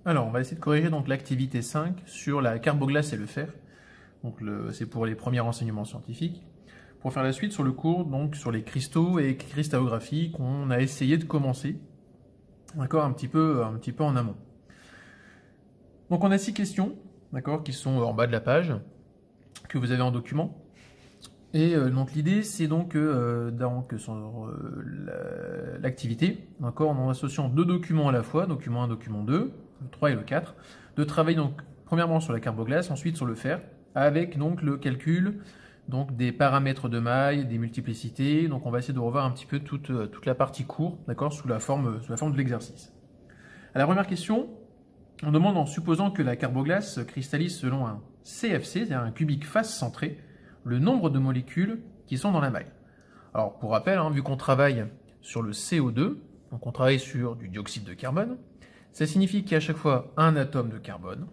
Alors, on va essayer de corriger donc l'activité 5 sur la carboglace et le fer. Donc, c'est pour les premiers renseignements scientifiques. Pour faire la suite sur le cours, donc sur les cristaux et cristallographie qu'on a essayé de commencer, d'accord, un petit peu en amont. Donc, on a 6 questions, d'accord, qui sont en bas de la page que vous avez en document. Et donc l'idée, c'est donc sur l'activité, d'accord, en associant 2 documents à la fois, document 1, document 2, le 3 et le 4, de travailler donc premièrement sur la carboglace, ensuite sur le fer, avec donc le calcul donc des paramètres de maille, des multiplicités. Donc on va essayer de revoir un petit peu toute la partie cours, d'accord, sous la forme de l'exercice. À la première question, on demande en supposant que la carboglace cristallise selon un CFC, c'est-à-dire un cubique face centré, le nombre de molécules qui sont dans la maille. Alors pour rappel, vu qu'on travaille sur le CO2, donc on travaille sur du dioxyde de carbone, ça signifie qu'il y a à chaque fois un atome de carbone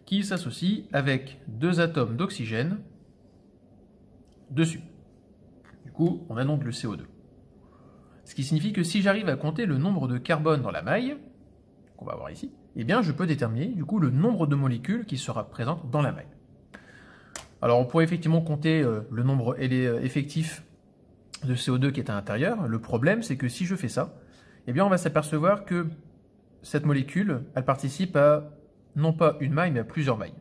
qui s'associe avec 2 atomes d'oxygène dessus. Du coup, on a donc le CO2. Ce qui signifie que si j'arrive à compter le nombre de carbone dans la maille, qu'on va voir ici, eh bien je peux déterminer du coup le nombre de molécules qui sera présente dans la maille. Alors on pourrait effectivement compter le nombre effectif de CO2 qui est à l'intérieur. Le problème, c'est que si je fais ça, eh bien on va s'apercevoir que cette molécule, elle participe à non pas une maille, mais à plusieurs mailles.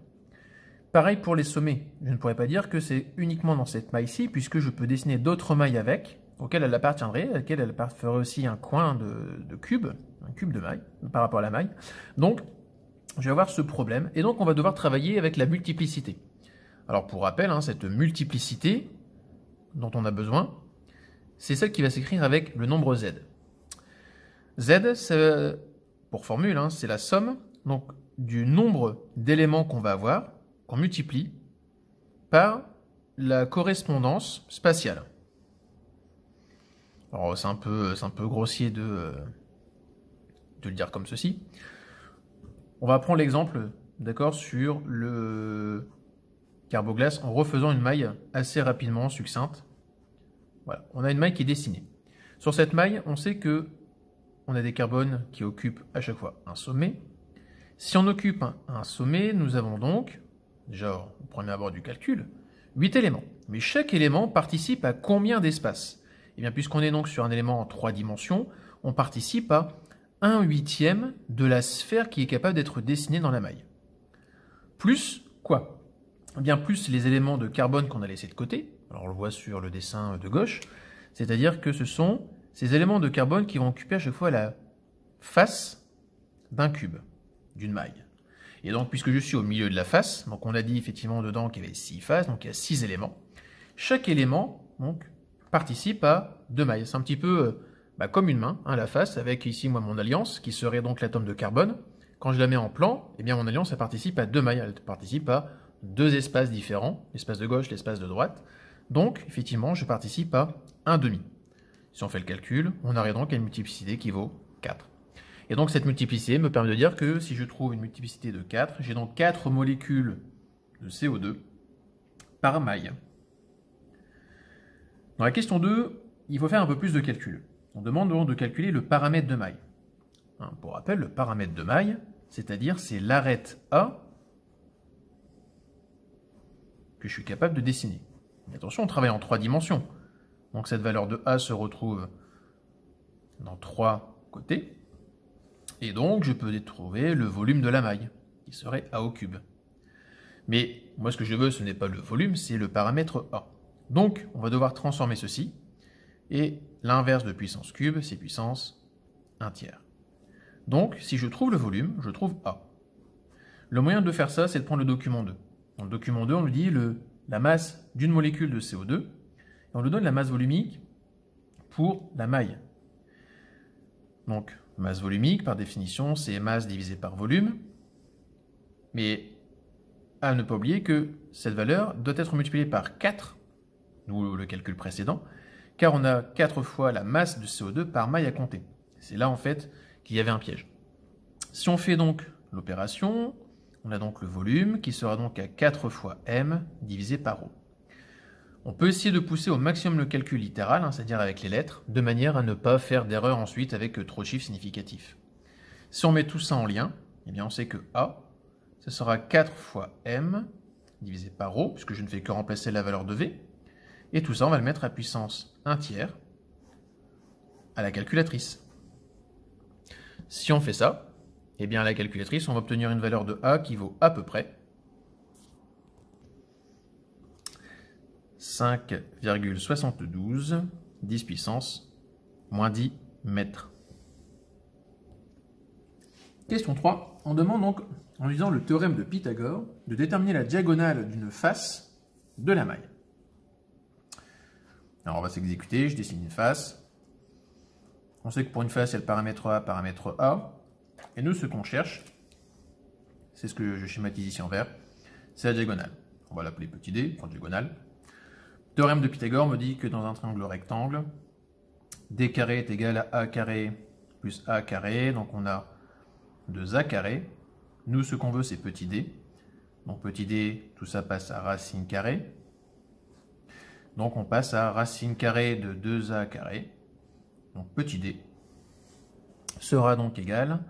Pareil pour les sommets. Je ne pourrais pas dire que c'est uniquement dans cette maille-ci, puisque je peux dessiner d'autres mailles avec, auxquelles elle appartiendrait, à laquelle elle ferait aussi un coin de cube, un cube de maille, par rapport à la maille. Donc, je vais avoir ce problème, et donc on va devoir travailler avec la multiplicité. Alors pour rappel, cette multiplicité dont on a besoin, c'est celle qui va s'écrire avec le nombre Z. Z, pour formule, c'est la somme donc, du nombre d'éléments qu'on va avoir, qu'on multiplie, par la correspondance spatiale. Alors c'est un peu grossier de le dire comme ceci. On va prendre l'exemple, d'accord, sur le carboglace en refaisant une maille assez rapidement, succincte. Voilà, on a une maille qui est dessinée. Sur cette maille, on sait que on a des carbones qui occupent à chaque fois un sommet. Si on occupe un sommet, nous avons donc, déjà au premier abord du calcul, 8 éléments. Mais chaque élément participe à combien d'espace? Eh bien, puisqu'on est donc sur un élément en 3 dimensions, on participe à 1/8 de la sphère qui est capable d'être dessinée dans la maille. Plus quoi? Bien plus les éléments de carbone qu'on a laissés de côté, alors on le voit sur le dessin de gauche, c'est-à-dire que ce sont ces éléments de carbone qui vont occuper à chaque fois la face d'un cube, d'une maille. Et donc, puisque je suis au milieu de la face, donc on a dit effectivement dedans qu'il y avait 6 faces, donc il y a 6 éléments. Chaque élément donc, participe à 2 mailles. C'est un petit peu comme une main, la face, avec ici moi mon alliance, qui serait donc l'atome de carbone. Quand je la mets en plan, eh bien mon alliance, elle participe à 2 mailles, elle participe à 2 espaces différents, l'espace de gauche, l'espace de droite. Donc, effectivement, je participe à 1/2. Si on fait le calcul, on arrive donc à une multiplicité qui vaut 4. Et donc, cette multiplicité me permet de dire que si je trouve une multiplicité de 4, j'ai donc 4 molécules de CO2 par maille. Dans la question 2, il faut faire un peu plus de calcul. On demande donc de calculer le paramètre de maille. Pour rappel, le paramètre de maille, c'est-à-dire c'est l'arête A que je suis capable de dessiner. Mais attention, on travaille en 3 dimensions. Donc cette valeur de A se retrouve dans 3 côtés. Et donc je peux trouver le volume de la maille, qui serait A au cube. Mais moi ce que je veux, ce n'est pas le volume, c'est le paramètre A. Donc on va devoir transformer ceci. Et l'inverse de puissance cube, c'est puissance 1/3. Donc si je trouve le volume, je trouve A. Le moyen de faire ça, c'est de prendre le document 2. Dans le document 2, on nous dit la masse d'une molécule de CO2, et on nous donne la masse volumique pour la maille. Donc, masse volumique, par définition, c'est masse divisée par volume, mais à ne pas oublier que cette valeur doit être multipliée par 4, d'où le calcul précédent, car on a 4 fois la masse de CO2 par maille à compter. C'est là, en fait, qu'il y avait un piège. Si on fait donc l'opération, on a donc le volume qui sera donc à 4 fois m divisé par ρ. On peut essayer de pousser au maximum le calcul littéral, c'est-à-dire avec les lettres, de manière à ne pas faire d'erreur ensuite avec trop de chiffres significatifs. Si on met tout ça en lien, eh bien on sait que A, ce sera 4 fois M divisé par ρ, puisque je ne fais que remplacer la valeur de V. Et tout ça, on va le mettre à puissance 1 tiers à la calculatrice. Si on fait ça, eh bien à la calculatrice, on va obtenir une valeur de A qui vaut à peu près 5,72 10 puissance moins 10 mètres. Question 3. On demande donc, en utilisant le théorème de Pythagore, de déterminer la diagonale d'une face de la maille. Alors on va s'exécuter, je dessine une face. On sait que pour une face, il y a le paramètre A. Et nous, ce qu'on cherche, c'est ce que je schématise ici en vert, c'est la diagonale. On va l'appeler petit d, enfin diagonale. Le théorème de Pythagore me dit que dans un triangle rectangle, d carré est égal à a carré plus a carré. Donc on a 2a carré. Nous, ce qu'on veut, c'est petit d. Donc petit d, tout ça passe à racine carrée. Donc on passe à racine carrée de 2a carré. Donc petit d sera donc égal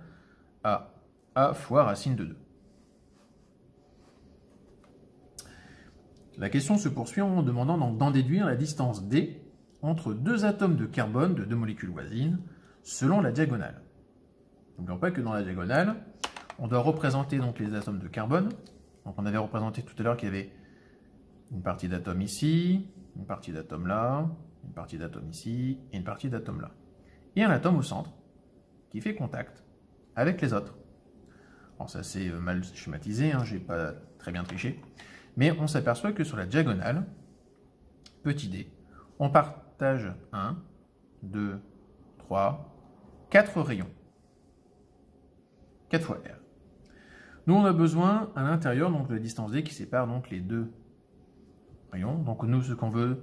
à a fois racine de 2. La question se poursuit en demandant donc d'en déduire la distance d entre deux atomes de carbone de deux molécules voisines selon la diagonale. N'oublions pas que dans la diagonale, on doit représenter donc les atomes de carbone. Donc on avait représenté tout à l'heure qu'il y avait une partie d'atome ici, une partie d'atome là, une partie d'atome ici et une partie d'atome là. Et un atome au centre qui fait contact avec les autres. Alors ça c'est mal schématisé, hein, j'ai pas très bien triché. Mais on s'aperçoit que sur la diagonale, petit d, on partage 1, 2, 3, 4 rayons. 4 fois R. Nous on a besoin à l'intérieur donc de la distance d qui sépare donc les deux rayons. Donc nous ce qu'on veut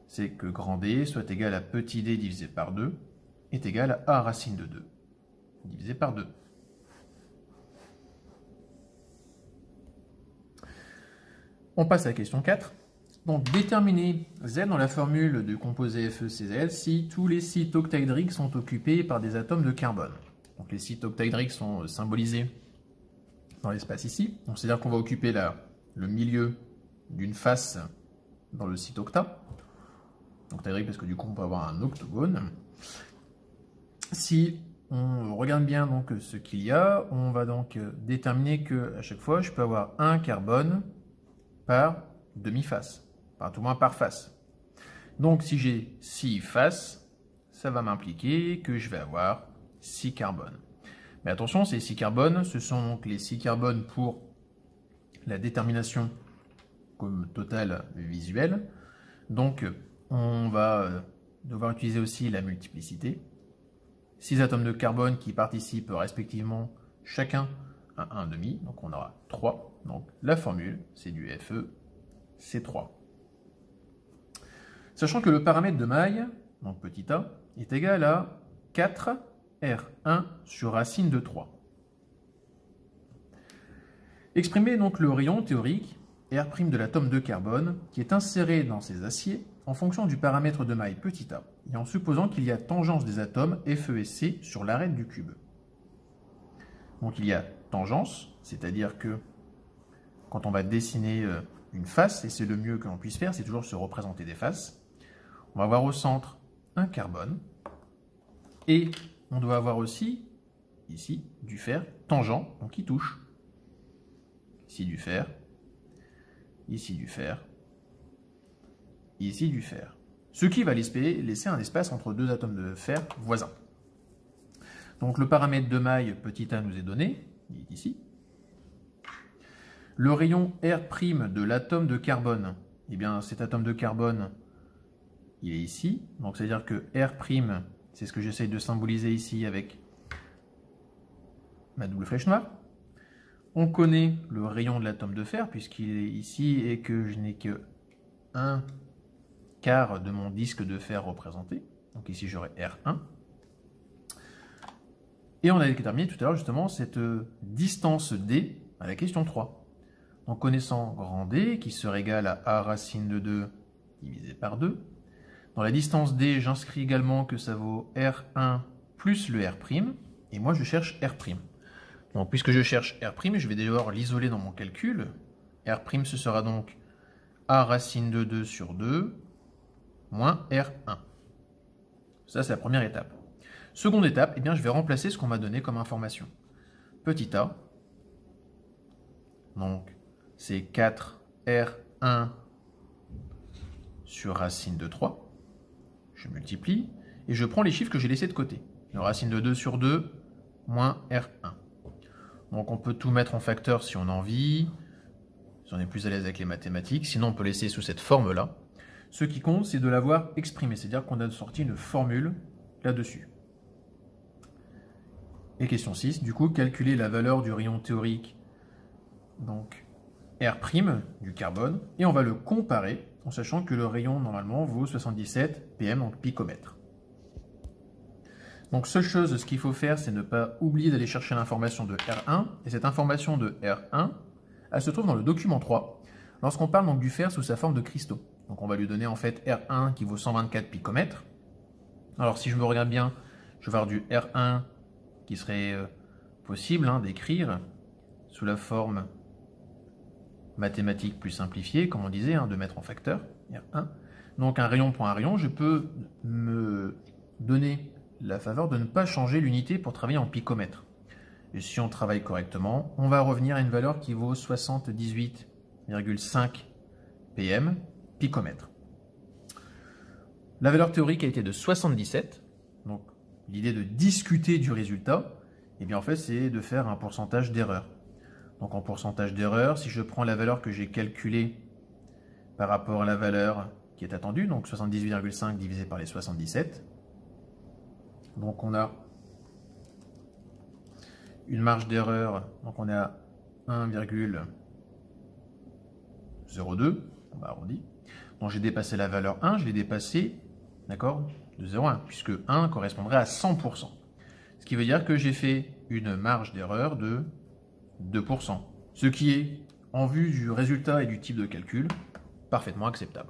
c'est que grand D soit égal à petit d divisé par 2 est égal à a racine de 2 divisé par 2. On passe à la question 4. Donc déterminer Z dans la formule du composé FeCl si tous les sites octaédriques sont occupés par des atomes de carbone. Donc les sites octaédriques sont symbolisés dans l'espace ici. C'est-à-dire qu'on va occuper le milieu d'une face dans le site octa. Octaédrique parce que du coup on peut avoir un octogone. Si on regarde bien donc ce qu'il y a, on va donc déterminer que à chaque fois je peux avoir un carbone par demi-face, par tout moins par face. Donc si j'ai 6 faces, ça va m'impliquer que je vais avoir 6 carbones. Mais attention, ces 6 carbones, ce sont donc les 6 carbones pour la détermination comme totale visuelle. Donc on va devoir utiliser aussi la multiplicité. 6 atomes de carbone qui participent respectivement chacun à 1,5, donc on aura 3. Donc la formule, c'est du Fe, c'est 3. Sachant que le paramètre de maille, donc petit a, est égal à 4 R1 sur racine de 3. Exprimez donc le rayon théorique R' de l'atome de carbone qui est inséré dans ces aciers en fonction du paramètre de maille petit a et en supposant qu'il y a tangence des atomes Fe et C sur l'arête du cube. Donc il y a tangence, c'est-à-dire que quand on va dessiner une face, et c'est le mieux que l'on puisse faire, c'est toujours se représenter des faces, on va avoir au centre un carbone, et on doit avoir aussi, ici, du fer tangent, donc qui touche. Ici du fer, ici du fer, ici du fer. Ce qui va laisser un espace entre deux atomes de fer voisins. Donc le paramètre de maille petit a nous est donné, il est ici. Le rayon R' de l'atome de carbone, eh bien cet atome de carbone, il est ici. Donc c'est-à-dire que R', c'est ce que j'essaye de symboliser ici avec ma double flèche noire. On connaît le rayon de l'atome de fer puisqu'il est ici et que je n'ai que 1 quart de mon disque de fer représenté. Donc ici j'aurai R1. Et on a déterminé tout à l'heure justement cette distance D à la question 3. En connaissant grand D, qui serait égal à a racine de 2 divisé par 2. Dans la distance D, j'inscris également que ça vaut R1 plus le R', et moi je cherche R'. Donc, puisque je cherche R', je vais devoir l'isoler dans mon calcul. R', ce sera donc A racine de 2 sur 2 moins R1. Ça, c'est la première étape. Seconde étape, eh bien, je vais remplacer ce qu'on m'a donné comme information. Petit a, donc c'est 4R1 sur racine de 3. Je multiplie et je prends les chiffres que j'ai laissés de côté. Le racine de 2 sur 2 moins R1. Donc on peut tout mettre en facteur si on a envie, si on est plus à l'aise avec les mathématiques, sinon on peut laisser sous cette forme-là. Ce qui compte, c'est de l'avoir exprimé, c'est-à-dire qu'on a sorti une formule là-dessus. Et question 6, du coup, calculer la valeur du rayon théorique, donc R' du carbone, et on va le comparer en sachant que le rayon normalement vaut 77 pm, donc picomètre. Donc seule chose, ce qu'il faut faire, c'est ne pas oublier d'aller chercher l'information de R1, et cette information de R1, elle se trouve dans le document 3, lorsqu'on parle donc du fer sous sa forme de cristaux. Donc on va lui donner en fait R1 qui vaut 124 picomètres. Alors si je me regarde bien, je vais avoir du R1 qui serait possible d'écrire sous la forme mathématique plus simplifiée, comme on disait, de mettre en facteur, R1. Donc un rayon pour un rayon, je peux me donner la faveur de ne pas changer l'unité pour travailler en picomètre. Et si on travaille correctement, on va revenir à une valeur qui vaut 78,5 pm, picomètre. La valeur théorique a été de 77, donc l'idée de discuter du résultat, eh bien en fait c'est de faire un pourcentage d'erreur. Donc en pourcentage d'erreur, si je prends la valeur que j'ai calculée par rapport à la valeur qui est attendue, donc 78,5 divisé par les 77, donc on a une marge d'erreur, donc on est à 1,02, on va arrondir. Donc j'ai dépassé la valeur 1, je l'ai dépassé, d'accord, de 0,1, puisque 1 correspondrait à 100%. Ce qui veut dire que j'ai fait une marge d'erreur de 2%, ce qui est, en vue du résultat et du type de calcul, parfaitement acceptable.